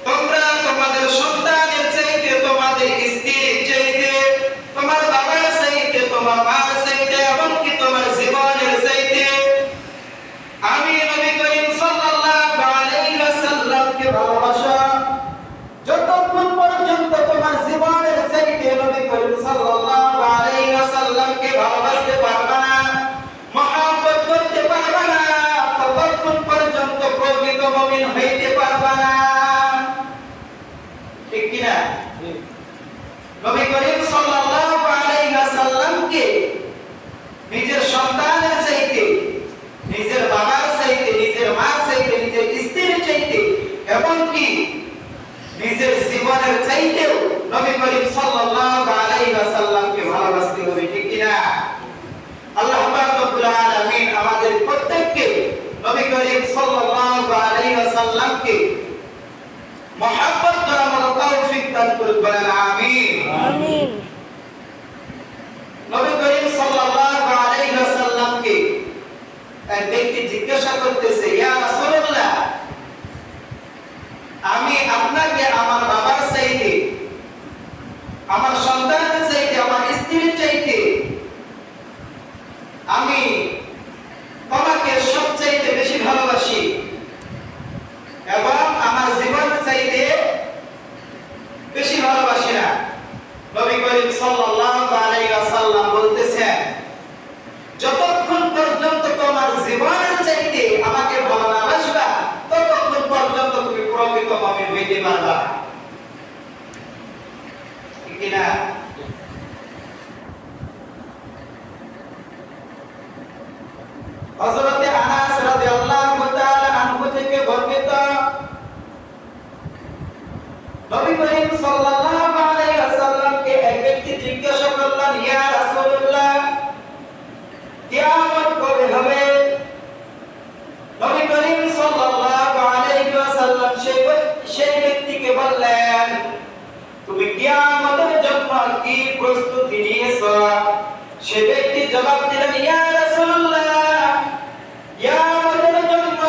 তোমরা তোমাদের সন্তানের চাইতে, তোমাদের স্ত্রীর চাইতে, তোমার বাবার চাইতে, তোমার মার চাইতে, এমনকি তোমার জীবনের চাইতে আমি নবী করিম সাল্লাল্লাহু আলাইহি ওয়াসাল্লামকে ভালোবাসা যতক্ষণ পর্যন্ত তোমার জীবনের চাইতে নবী করিম সাল্লাল্লাহু আলাইহি ওয়াসাল্লামকে ভালোবাসতে পারবে না, মহব্বত করতে পারবে না, ততক্ষণ পর্যন্ত প্রকৃত মুমিন হইতে পারবে না। ঠিক কি না? নবী করিম সাল্লাল্লাহু আলাইহি ওয়াসাল্লামকে নিজের সন্তানের চাইতে, নিজের বাবার চাইতে, নিজের মার চাইতে, নিজের স্ত্রীর চাইতে, এমনকি নিজের জীবনের চাইতেও নবী করিম সাল্লাল্লাহু আলাইহি ওয়াসাল্লামকে ভালোবাসতে হবে। ঠিক কি না? আল্লাহ পাক রব্বুল আলামিন আমাদের প্রত্যেককে নবী করিম সাল্লাল্লাহু আলাইহি ওয়াসাল্লামকে মহব্বত করার মতো তৌফিক দান করুন, বলেন আমিন। আমিন। নবী করিম সাল্লাল্লাহু আলাইহি ওয়াসাল্লামকে এক ব্যক্তি জিজ্ঞাসা করতেছে, ইয়া রাসূলুল্লাহ, আমি আপনাকে আমার বাবার চাইতে, আমার সন্তানের চাইতে, আমার স্ত্রীর চাইতে আমি তোমাকে সবচাইতে বেশি ভালোবাসি এবং আমার জীবন চাইতে বেশি ভালোবাসি না। নবী করিম সাল্লাল্লাহু আলাইহি ওয়াসাল্লাম বলতেছেন, যতক্ষণ পর্যন্ত তোমার জীবনের চাইতে আমাকে ভালো না বাসবা, ততক্ষণ পর্যন্ত তুমি প্রকৃত মুমিন হইতে পারবা। ঠিক কি না? হযরত আনাস রাদিয়াল্লাহু তাআলা আনহু থেকে বর্ণিত, নবী করিম সাল্লাল্লাহু আলাইহি ওয়াসাল্লামকে এক ব্যক্তি জিজ্ঞাসা করলেন, ইয়া রাসূলুল্লাহ, কিয়ামত কবে হবে? নবী করিম সাল্লাল্লাহু আলাইহি ওয়াসাল্লাম সেই ব্যক্তিকে বললেন, তুমি কিয়ামতের জন্য কি প্রস্তুতি নিয়েছো? সে ব্যক্তি জবাব দিলেন, ইয়া রাসূলুল্লাহ, কিয়ামতের জন্য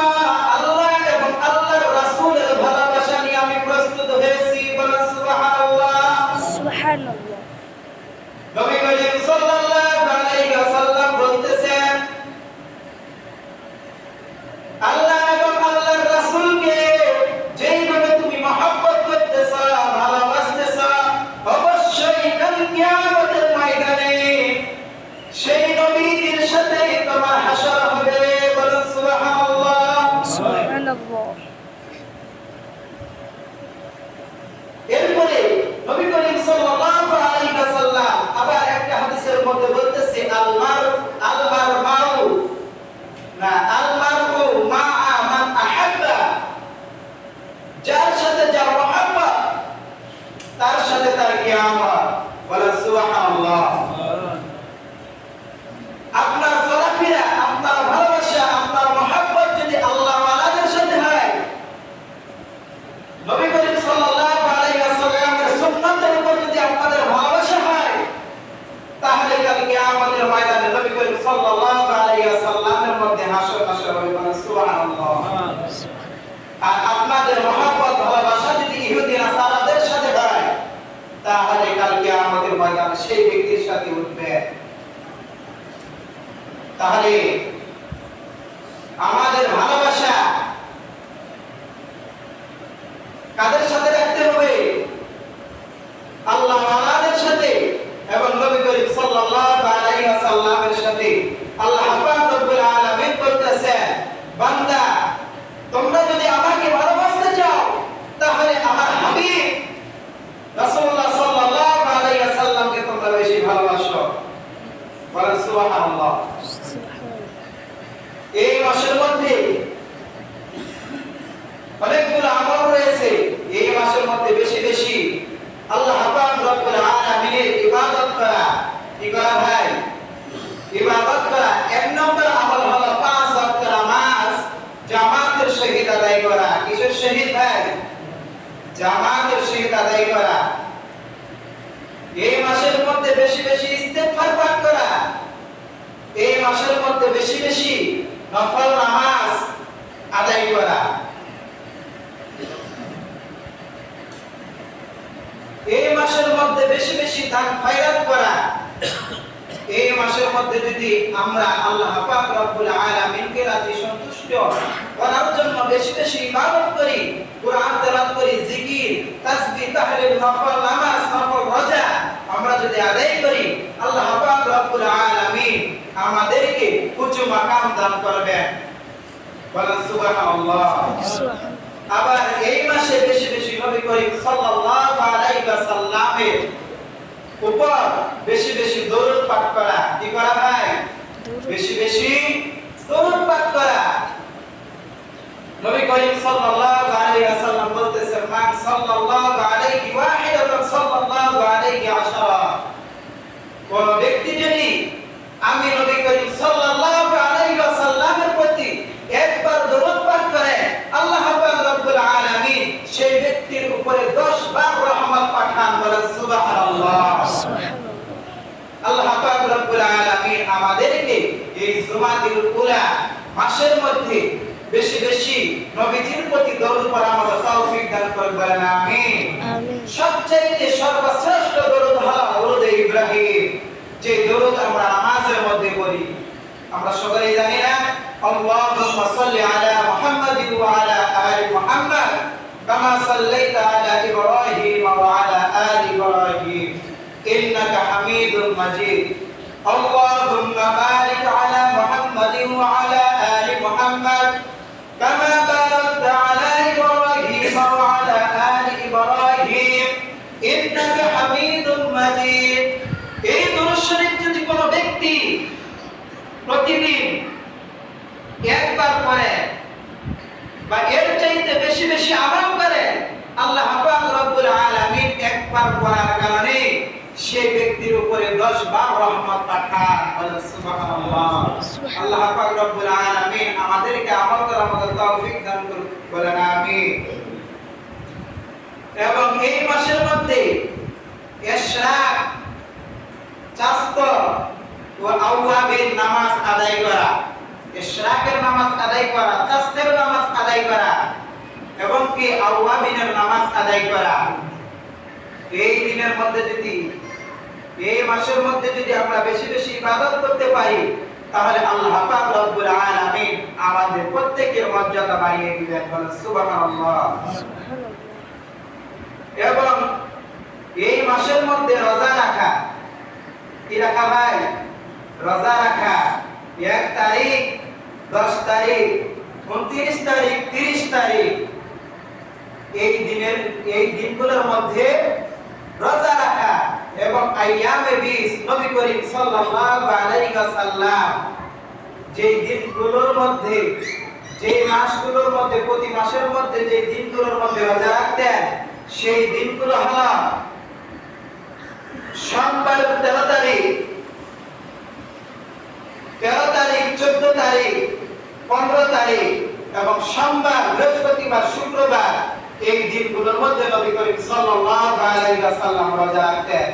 আল্লাহ এবং আল্লাহর রাসূলের ভালোবাসা নিয়ে আমি প্রস্তুত হয়েছি। বলেন সুবহানাল্লাহ। সুবহানাল্লাহ। নবী করিম সাল্লাল্লাহু আলাইহি ওয়াসাল্লাম বলতেছেন, আল্লাহ এবং আল্লাহর রাসূলকে যেইভাবে তুমি মহব্বত করতেছ, ভালোবাসতেছ, অবশ্যই কাল কিয়ামতের ময়দানে সেই নবীর সাথে তোমার হাসর হবে। বলেন সুবহানাল্লাহ। সুবহানাল্লাহ। এরপরে নবী করিম সাল্লাল্লাহু আলাইহি ওয়াসাল্লাম আবার একটা হাদিসের মধ্যে বলতেছে, আলমারু মা'a মান আহাব্বা, যার সাথে যার মহব্বত তার সাথে তার কিয়ামত। বলেন সুবহানাল্লাহ। আপনার চলাফেরা, আপনার ভালোবাসা, আপনার মহব্বত যদি আল্লাহ ওয়ালাদের সাথে হয়, নবী করিম সাল্লাল্লাহু আলাইহি ওয়াসাল্লামের সুন্নাতের উপর যদি আপনাদের ভালোবাসা হয়, তাহলে কাল কিয়ামতের ময়দানে নবী করিম সাল্লাল্লাহু আলাইহি ওয়াসাল্লামের মধ্যে হাসর হবে। বলেন সুবহানাল্লাহ। আর আপনাদের মহব্বত, ভালোবাসা যদি ইহুদি নাসারাদের সাথে হয়, তাহলে কাল কিয়ামতের ময়দানে সেই ব্যক্তির সাথে উঠবে। তাহলে আমাদের ভালোবাসা কাদের সাথে রাখতে হবে? আল্লাহ ওয়ালাদের সাথে এবং নবী করিম সাল্লাল্লাহু আলাইহি ওয়াসাল্লামের সাথে। আল্লাহ পাক রব্বুল আলামিন বলতেছেন, বান্দা, তোমরা যদি আমাকে ভালোবাসতে চাও, তাহলে আমার হাবিব রাসূলুল্লাহ সাল্লাল্লাহু আলাইহি ওয়াসাল্লামকে তোমরা বেশি ভালোবাসো। বলেন সুবহানাল্লাহ। এই মাসের মধ্যে অনেকগুলো আমল রয়েছে। এই মাসের মধ্যে বেশি বেশি আল্লাহ পাক রব্বুল আলামিনের ইবাদত করা। কি করা ভাই? ইবাদত করা। এক নম্বর আমল হলো 5 ওয়াক্ত নামাজ জামাতের সহিত আদায় করা। কিসের সহিত ভাই? জামাতের সহিত আদায় করা। এই মাসের মধ্যে বেশি বেশি ইস্তেগফার পাঠ করা। এই মাসের মধ্যে বেশি বেশি নফল নামাজ আদায় করা। বেশি বেশি দান খয়রাত করা। এই মাসের মধ্যে যদি আমরা আল্লাহ পাক রব্বুল আলামিনকে রাজি সন্তুষ্ট করার জন্য বেশি বেশি ইবাদত করি, কুরআন তেলাওয়াত করি, জিকির, তাসবিহ, তাহলিল, নফল নামাজ, নফল রোজা আমরা যদি আদায় করি, আল্লাহ পাক রব্বুল আলামিন আমাদেরকে উঁচু মাকাম দান করবেন। বলেন সুবহানাল্লাহ। আবার এই মাসে বেশি বেশি নবী করিম সাল্লাল্লাহু আলাইহি ওয়াসাল্লামের উপর বেশি বেশি দরুদ পাঠ করা। কি করা ভাই? বেশি বেশি দরুদ পাঠ করা। নবী করিম সাল্লাল্লাহু আলাইহি ওয়াসাল্লাম বলতেছেন, মান সাল্লাল্লাহু আলাইহি ওয়াহিদাতান সাল্লাল্লাহু আলাইহি আশারা। কোন ব্যক্তি যদি আমি নবী করিম সাল্লাল্লাহু আলাইহি ওয়াসাল্লামের প্রতি একবার দরুদ পাঠ করে, আল্লাহ পাক রব্বুল আলামিন সেই ব্যক্তির উপরে 10 বার রহমত পাঠান। বলেন সুবহানাল্লাহ। আল্লাহ পাক রব্বুল আলামিন আমাদেরকে এই জুমাতুল উলা মাসের মধ্যে বেশি বেশি নবীজির প্রতি দরুদ পড়ার মতো তৌফিক দান করুন। বলেন আমিন। সবচেয়ে সর্বশ্রেষ্ঠ দরুদ হলো দরুদ ইব্রাহিম, যে দরুদ আমরা নামাজের মধ্যে পড়ি। আমরা সকলেই জানি না, আল্লাহুম্মা সাল্লি আলা মুহাম্মাদিন ওয়া আলা আলি মুহাম্মাদ কামা সাল্লাইতা আলা ইব্রাহিম ওয়া আলা আলি ইব্রাহিম ইন্নাকা হামিদুম মাজিদ। আল্লাহুম্মা বারিক আলা মুহাম্মাদিন ওয়া আলা আলি মুহাম্মাদ কামা বারাকতা আলা ইব্রাহিম ওয়া আলা আলি ইব্রাহিম ইন্নাকা হামিদুম মাজিদ। এই দরুদ শরীফ যদি কোনো ব্যক্তি প্রতিদিন একবার পড়ে বা এর চাইতে বেশি বেশি আমল করে, আল্লাহ পাক রব্বুল আলামিন একবার পড়ার কারণে সেই ব্যক্তির উপরে 10 বার রহমত পাঠান। বলেন সুবহানাল্লাহ। আল্লাহ পাক রব্বুল আলামিন আমাদেরকে আমল করার মতো তৌফিক দান করুন। বলেন আমিন। এবং এই মাসের মধ্যে ইশরাক, চাস্ত ও আওয়াবের নামাজ আদায় করা, ইশরাকের নামাজ আদায় করা, চাস্তের নামাজ আদায় করা এবং কি আওয়াবিনের নামাজ আদায় করা। এই দিনের মধ্যে যদি, এই মাসের মধ্যে যদি আমরা বেশি বেশি ইবাদত করতে পারি, তাহলে আল্লাহ পাক রব্বুল আলামিন আমাদের প্রত্যেকের মর্যাদা বাড়িয়ে দিবেন। বলেন সুবহানাল্লাহ। এবং এই মাসের মধ্যে রোজা রাখা, কি রাখা ভাই? রোজা রাখা। 1 তারিখ, 10 তারিখ, 29 তারিখ, 30 তারিখ এই দিনগুলোর মধ্যে রোজা রাখা এবং আইয়ামে 20 নবী করিম সাল্লাল্লাহু আলাইহি ওয়াসাল্লাম যে দিনগুলোর মধ্যে, যে মাসগুলোর মধ্যে, প্রতি মাসের মধ্যে যে দিনগুলোর মধ্যে রোজা রাখতেন, সেই দিনগুলো হলো সোমবার 13 তারিখ, 14 তারিখ, 15 তারিখ এবং সোমবার, বৃহস্পতিবার, শুক্রবার। এই দিনগুলোর মধ্যে নবী করিম সাল্লাল্লাহু আলাইহি ওয়াসাল্লাম রোজা রাখতেন।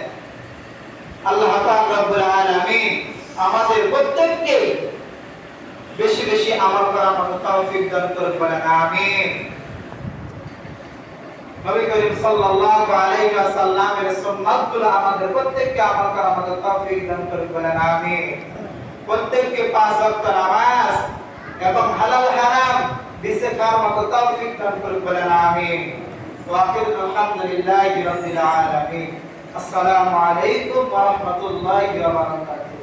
আল্লাহ পাক রব্বুল আলামিন আমাদের প্রত্যেককে বেশি বেশি আমল করার মতো তৌফিক দান করুন। বলেন আমিন। নবী করিম সাল্লাল্লাহু আলাইহি ওয়াসাল্লামের সুন্নাতগুলো আমাদের প্রত্যেককে আমল করার মতো তৌফিক দান করুন। বলেন আমিন। প্রত্যেককে 5 ওয়াক্ত নামাজ এবং হালাল হারাম বেঁচে খাওয়ার মতো তৌফিক দান করুন। বলেন আমিন। ওয়া আখিরু আলহামদুলিল্লাহি রাব্বিল আলামিন। আসসালামু আলাইকুম ওয়া রাহমাতুল্লাহি ওয়া বারাকাতুহু।